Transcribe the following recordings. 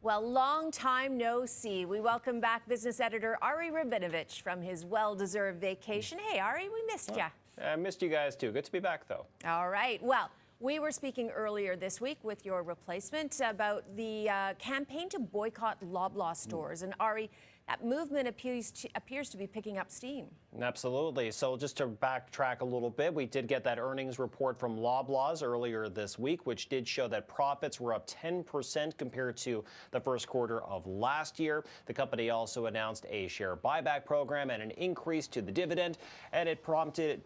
Well, long time no see. We welcome back business editor Ari Rabinovitch from his well-deserved vacation. Hey, Ari, we missed you. I missed you guys too. Good to be back, though. All right. Well, we were speaking earlier this week with your replacement about the campaign to boycott Loblaw stores. And Ari, that movement appears to be picking up steam. Absolutely. So just to backtrack a little bit, we did get that earnings report from Loblaws earlier this week, which did show that profits were up 10% compared to the first quarter of last year. The company also announced a share buyback program and an increase to the dividend, and it prompted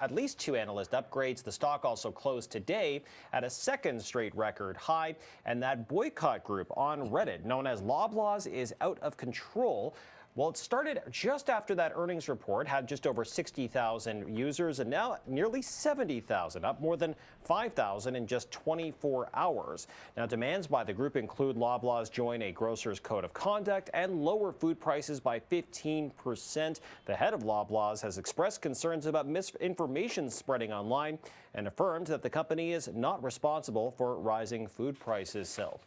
at least two analyst upgrades. The stock also closed today at a second straight record high, and that boycott group on Reddit, known as Loblaws, is out of control. Well, it started just after that earnings report, had just over 60,000 users, and now nearly 70,000, up more than 5,000 in just 24 hours. Now, demands by the group include Loblaws join a grocer's code of conduct and lower food prices by 15%. The head of Loblaws has expressed concerns about misinformation spreading online and affirmed that the company is not responsible for rising food prices. So,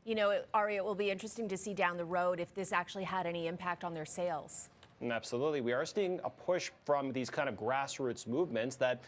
you know, Ari, it will be interesting to see down the road if this actually had any impact on their sales. Absolutely. We are seeing a push from these kind of grassroots movements that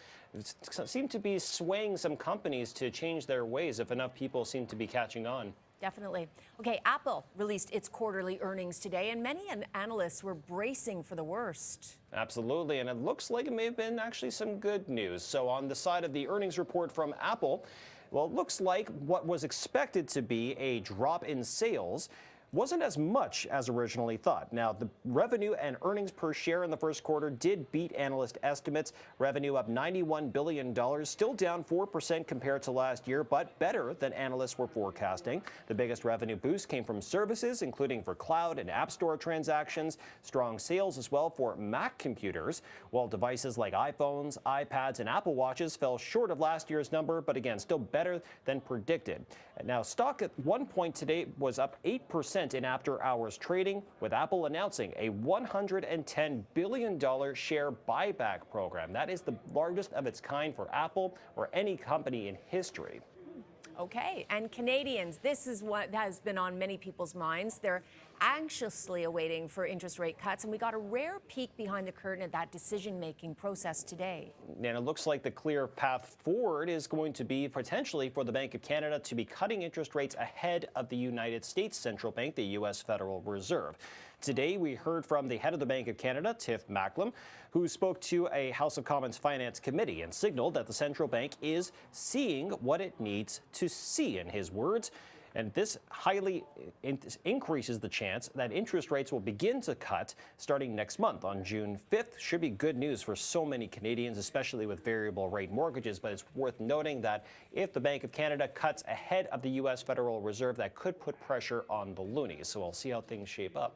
seem to be swaying some companies to change their ways if enough people seem to be catching on. Definitely. Okay, Apple released its quarterly earnings today, and many analysts were bracing for the worst. Absolutely, and it looks like it may have been actually some good news. So on the side of the earnings report from Apple, well, it looks like what was expected to be a drop in sales wasn't as much as originally thought. Now, the revenue and earnings per share in the first quarter did beat analyst estimates. Revenue up $91 billion, still down 4% compared to last year, but better than analysts were forecasting. The biggest revenue boost came from services, including for cloud and app store transactions. Strong sales as well for Mac computers, while devices like iPhones, iPads, and Apple Watches fell short of last year's number, but again, still better than predicted. Now, stock at one point today was up 8% in after-hours trading, with Apple announcing a $110 billion share buyback program. That is the largest of its kind for Apple or any company in history. Okay, and Canadians, this is what has been on many people's minds. They're anxiously awaiting for interest rate cuts, and we got a rare peek behind the curtain at that decision-making process today. And it looks like the clear path forward is going to be potentially for the Bank of Canada to be cutting interest rates ahead of the United States Central Bank, the U.S. Federal Reserve. Today, we heard from the head of the Bank of Canada, Tiff Macklem, who spoke to a House of Commons Finance Committee and signaled that the central bank is seeing what it needs to see, in his words. And this highly increases the chance that interest rates will begin to cut starting next month on June 5th. Should be good news for so many Canadians, especially with variable rate mortgages. But it's worth noting that if the Bank of Canada cuts ahead of the U.S. Federal Reserve, that could put pressure on the loonies. So we'll see how things shape up.